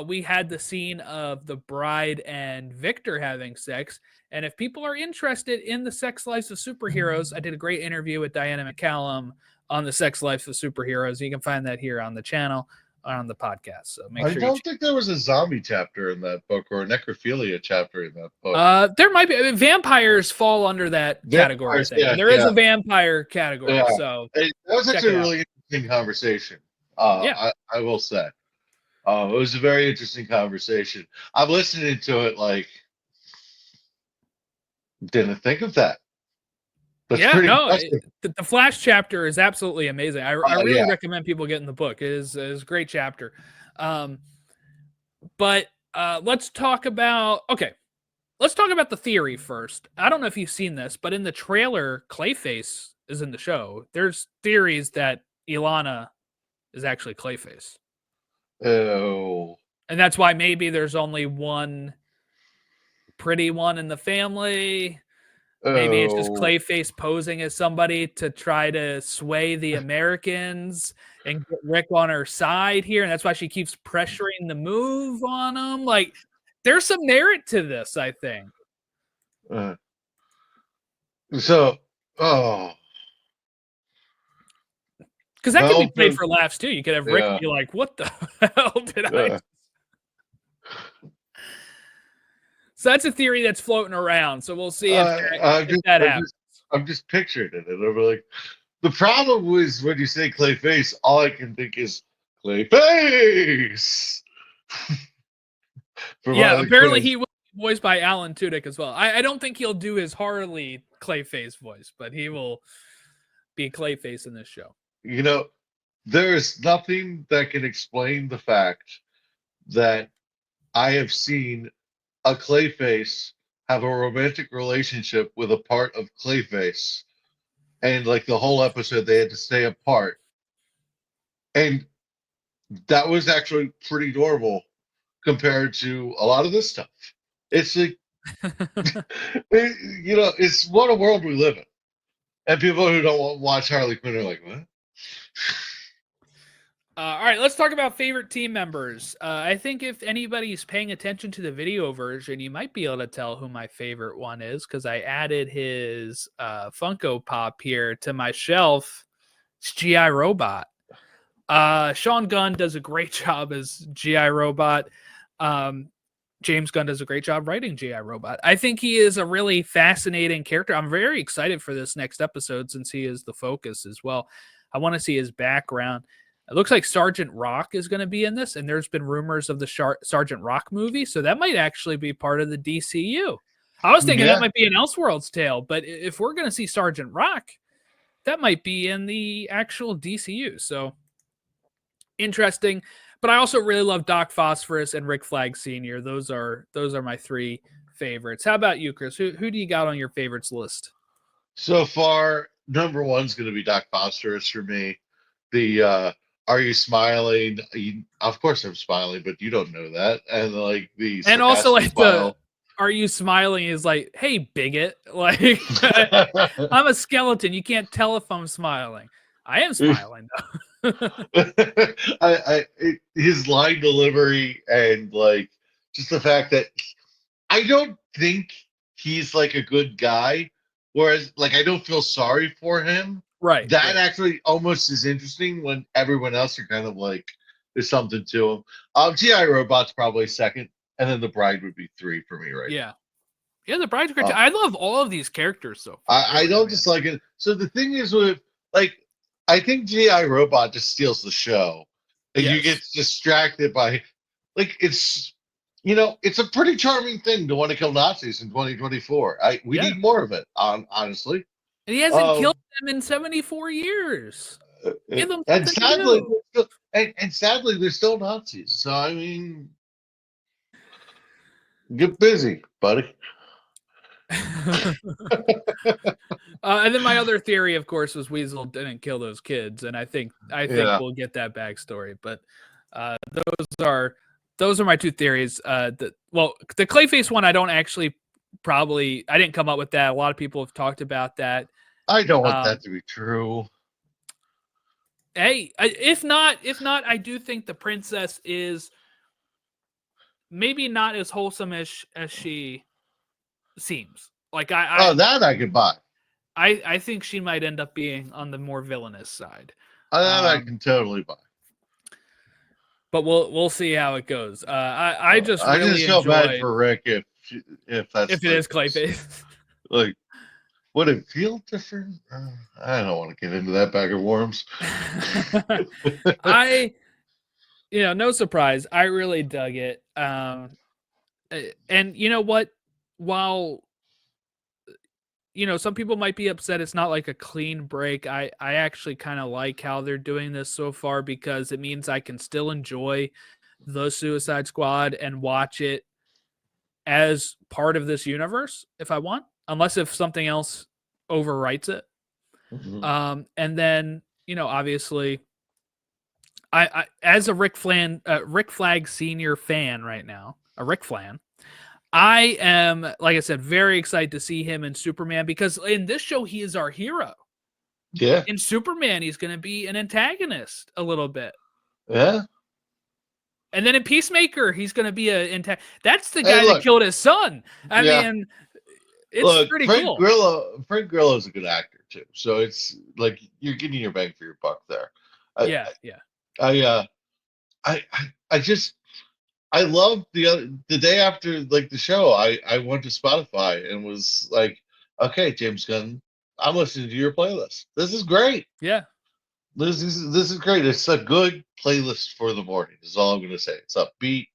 we had the scene of the bride and Victor having sex. And if people are interested in the sex lives of superheroes, I did a great interview with Diana McCallum on the sex lives of superheroes. You can find that here on the channel, on the podcast. So I don't think there was a zombie chapter in that book or a necrophilia chapter in that book. There might be. I mean, vampires fall under that category. Yeah, there is a vampire category. Yeah. So that was actually a really interesting conversation. I will say. It was a very interesting conversation. I'm listening to it like, didn't think of that. That's pretty impressive. The Flash chapter is absolutely amazing. I really recommend people getting the book. It is a great chapter. But let's talk about the theory first. I don't know if you've seen this, but in the trailer, Clayface is in the show. There's theories that Ilana is actually Clayface. Oh. And that's why maybe there's only one pretty one in the family. Maybe it's just Clayface posing as somebody to try to sway the Americans and get Rick on her side here. And that's why she keeps pressuring the move on him. Like, there's some merit to this, I think. Because that could be played for laughs, too. You could have Rick be like, what the hell did I... So that's a theory that's floating around. So we'll see if that happens. I'm just picturing it. And I'm like, the problem was when you say Clayface, all I can think is Clayface. Apparently he was voiced by Alan Tudyk as well. I don't think he'll do his Harley Clayface voice, but he will be Clayface in this show. There is nothing that can explain the fact that I have seen a Clayface have a romantic relationship with a part of Clayface, and like the whole episode they had to stay apart, and that was actually pretty normal compared to a lot of this stuff. It's like it's what a world we live in, and people who don't watch Harley Quinn are like, what? All right, let's talk about favorite team members. I think if anybody's paying attention to the video version, you might be able to tell who my favorite one is because I added his Funko Pop here to my shelf. It's G.I. Robot. Sean Gunn does a great job as G.I. Robot. James Gunn does a great job writing G.I. Robot. I think he is a really fascinating character. I'm very excited for this next episode since he is the focus as well. I want to see his background. It looks like Sergeant Rock is going to be in this, and there's been rumors of the Sergeant Rock movie, so that might actually be part of the DCU. I was thinking that might be an Elseworlds tale, but if we're going to see Sergeant Rock, that might be in the actual DCU. So interesting. But I also really love Doc Phosphorus and Rick Flag Sr. Those are my 3 favorites. How about you, Chris? Who do you got on your favorites list? So far, number 1's going to be Doc Phosphorus for me. The are you smiling? Of course I'm smiling, but you don't know that. And like and also like smile. Are you smiling is like, hey, bigot. Like, I'm a skeleton. You can't tell if I'm smiling. I am smiling though. His line delivery and like just the fact that I don't think he's like a good guy. Whereas like I don't feel sorry for him. Right. That actually almost is interesting when everyone else are kind of like there's something to him. G.I. Robot's probably 2nd, and then the Bride would be 3 for me, right? Yeah. Yeah, the Bride's great. I love all of these characters so far. I don't just like it. So the thing is with like I think GI Robot just steals the show, and you get Yes. distracted by, like, it's, it's a pretty charming thing to want to kill Nazis in 2024. We Yeah. need more of it, honestly. And he hasn't killed them in 74 years. Give them And something to sadly, do. and sadly, they're still Nazis. So I mean, get busy, buddy. And then my other theory, of course, was Weasel didn't kill those kids, and I think Yeah. we'll get that backstory. But those are my two theories. The Clayface one, I don't actually I didn't come up with that. A lot of people have talked about that. I don't want that to be true. Hey, if not, I do think the princess is maybe not as wholesome as she seems. Like that I could buy. I think she might end up being on the more villainous side. That I can totally buy. But we'll see how it goes. I just feel bad for Rick if it is Clayface. Like, would it feel different? I don't want to get into that bag of worms. No surprise. I really dug it. And you know what? While some people might be upset it's not like a clean break, I actually kind of like how they're doing this so far, because it means I can still enjoy the Suicide Squad and watch it as part of this universe if I want, unless if something else overwrites it. Mm-hmm. And then, obviously, I as a Rick Flag Senior fan right now, a Rick Flan, I am, like I said, very excited to see him in Superman, because in this show he is our hero. Yeah. In Superman, he's going to be an antagonist a little bit. Yeah. And then in Peacemaker, he's going to be that's the guy that killed his son. I mean, it's pretty cool. Frank Grillo is a good actor too, so it's like you're getting your bang for your buck there. Yeah. I loved the day after like the show. I went to Spotify and was like, okay, James Gunn, I'm listening to your playlist. This is great. Yeah. This is great. It's a good playlist for the morning. Is all I'm gonna say. It's upbeat.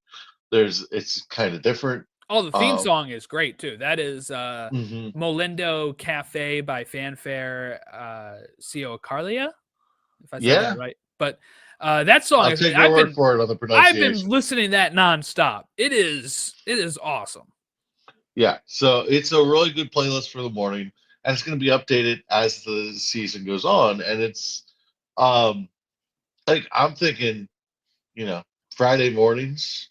It's kind of different. Oh, the theme song is great too. That is mm-hmm. Molindo Cafe by Fanfare Cio Carlia, if I said that right. But that song I'll take your word for it on the pronunciation. I've been listening to that nonstop. It is awesome. Yeah, so it's a really good playlist for the morning, and it's going to be updated as the season goes on. And it's like I'm thinking, Friday mornings,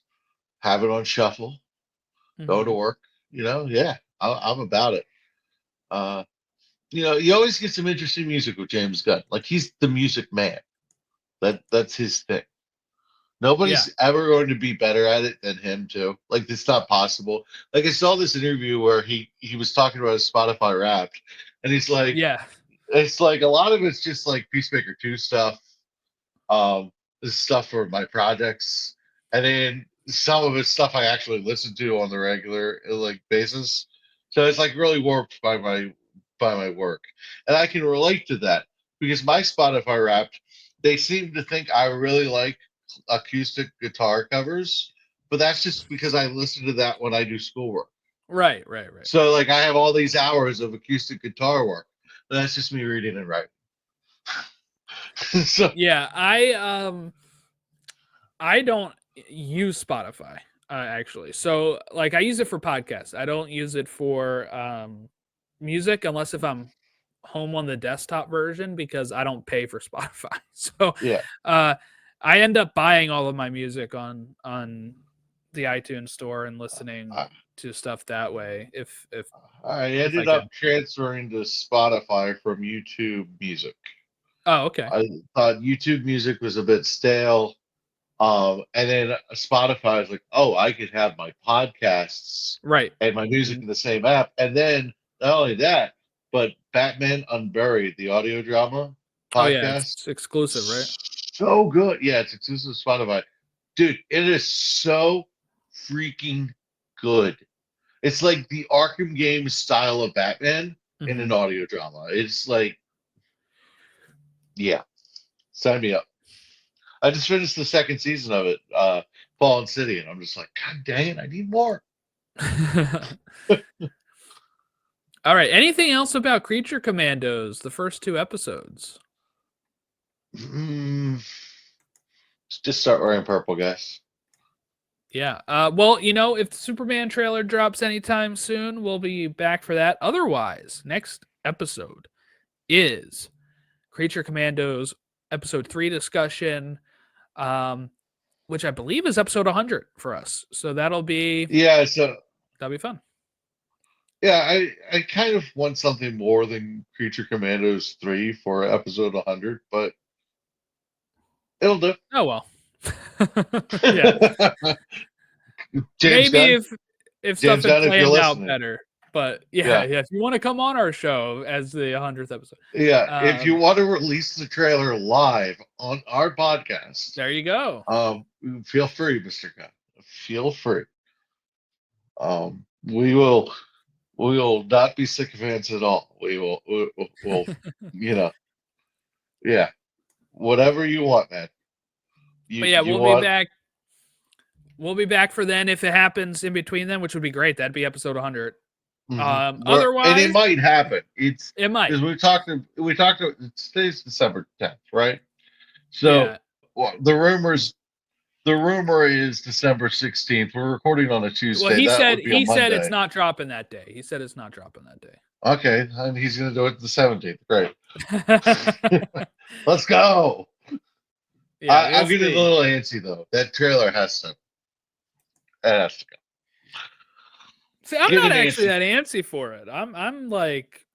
have it on shuffle, go to work. Yeah, I'm about it. You always get some interesting music with James Gunn. Like he's the music man. That's his thing. Nobody's ever going to be better at it than him too. Like it's not possible. Like I saw this interview where he was talking about his Spotify Wrapped, and he's like, it's like a lot of it's just like Peacemaker 2 stuff. This stuff for my projects, and then some of it's stuff I actually listen to on the regular like basis. So it's like really warped by my work, and I can relate to that because my Spotify Wrapped, they seem to think I really like acoustic guitar covers, but that's just because I listen to that when I do schoolwork. Right. So like I have all these hours of acoustic guitar work, but that's just me reading and writing. So yeah, I don't use Spotify actually. So like I use it for podcasts. I don't use it for music unless if I'm home on the desktop version, because I don't pay for Spotify. So I end up buying all of my music on the iTunes store and listening to stuff that way. If I ended up transferring to Spotify from YouTube Music. Oh, okay. I thought YouTube Music was a bit stale. And then Spotify was like, oh, I could have my podcasts and my music in the same app. And then not only that, but Batman Unburied, the audio drama podcast. Oh, yeah, it's exclusive, right? So good. Yeah, it's exclusive to Spotify. Dude, it is so freaking good. It's like the Arkham Games style of Batman in an audio drama. It's like, yeah. Sign me up. I just finished the second season of it, Fallen City, and I'm just like, God dang it, I need more. All right. Anything else about Creature Commandos, the first 2 episodes? Just start wearing purple, guys. Yeah. Well, if the Superman trailer drops anytime soon, we'll be back for that. Otherwise, next episode is Creature Commandos episode 3 discussion, which I believe is episode 100 for us. So that'll be fun. Yeah, I kind of want something more than Creature Commandos 3 for episode 100, but it'll do. Oh well. Yeah. James Maybe Gunn, if stuff James had Gunn, if you're planned out listening. better. But yeah, if you want to come on our show as the 100th episode. Yeah, if you want to release the trailer live on our podcast, there you go. Feel free, Mr. Gunn. Feel free. We will not be sycophants at all. We'll yeah, whatever you want, man. But yeah, we'll be back. We'll be back for then if it happens in between then, which would be great. That'd be episode 100. Otherwise, and it might happen. It might, because we talked. Today's December 10th, right? So the rumor is December 16th. We're recording on a Tuesday. Well, he said it's not dropping that day. He said it's not dropping that day. Okay, and he's going to do it the 17th. Great. Let's go. Yeah, I'm getting a little antsy though. That trailer has to go. See, I'm not actually that antsy for it. I'm like,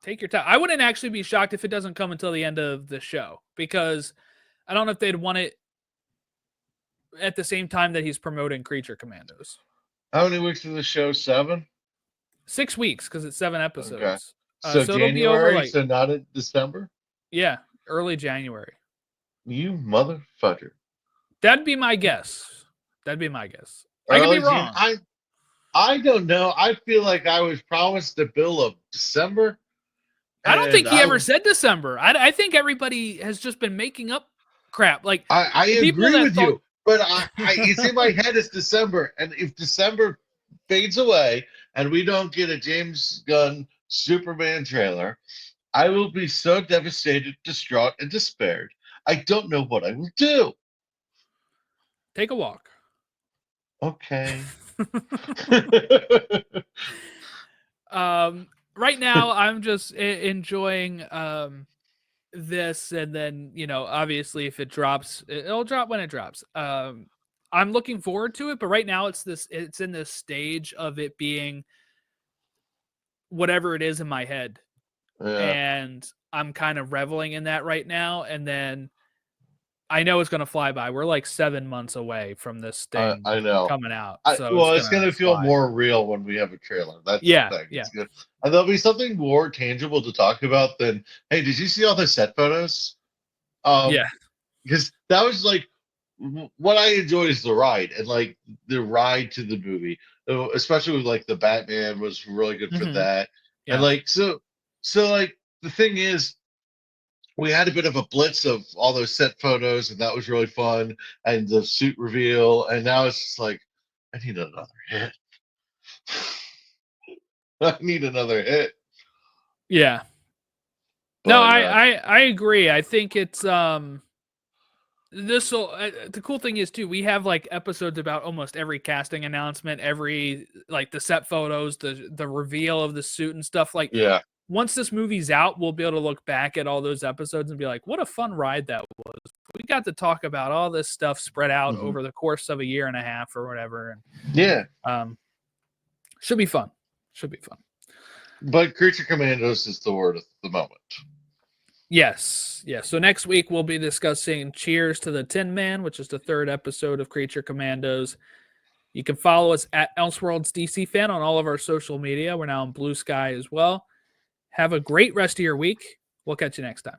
take your time. I wouldn't actually be shocked if it doesn't come until the end of the show, because I don't know if they'd want it at the same time that he's promoting Creature Commandos. How many weeks is the show? 7? 6 weeks, because it's 7 episodes. Okay. So January, it'll be over so not in December? Yeah, early January. You motherfucker. That'd be my guess. I could be wrong. I don't know. I feel like I was promised the bill of December. I don't think he ever said December. I think everybody has just been making up crap. Like I agree with you, but it's in my head it's December, and if December fades away and we don't get a James Gunn Superman trailer, I will be so devastated, distraught, and despaired. I don't know what I will do. Take a walk. Okay. Right now I'm just enjoying this, and then obviously if it drops, it'll drop when it drops. I'm looking forward to it, but right now it's in this stage of it being whatever it is in my head. And I'm kind of reveling in that right now, and then I know it's going to fly by. We're like 7 months away from this thing I know. coming out. So it's going to feel more real when we have a trailer. That's the thing. Yeah. It's good. And there'll be something more tangible to talk about than, hey, did you see all the set photos? Because that was like, what I enjoy is the ride, and like the ride to the movie, especially with like the Batman was really good for that. Yeah. And like, so like the thing is, we had a bit of a blitz of all those set photos, and that was really fun, and the suit reveal, and now it's just like, I need another hit. I need another hit. Yeah. No, I agree. I think it's the cool thing is too, we have like episodes about almost every casting announcement, every like the set photos, the reveal of the suit and stuff. Like, once this movie's out, we'll be able to look back at all those episodes and be like, what a fun ride that was. We got to talk about all this stuff spread out over the course of a year and a half or whatever. And should be fun. But Creature Commandos is the word of the moment. Yes. So next week we'll be discussing Cheers to the Tin Man, which is the 3rd episode of Creature Commandos. You can follow us at elseworldsdcfan on all of our social media. We're now on Blue Sky as well. Have a great rest of your week. We'll catch you next time.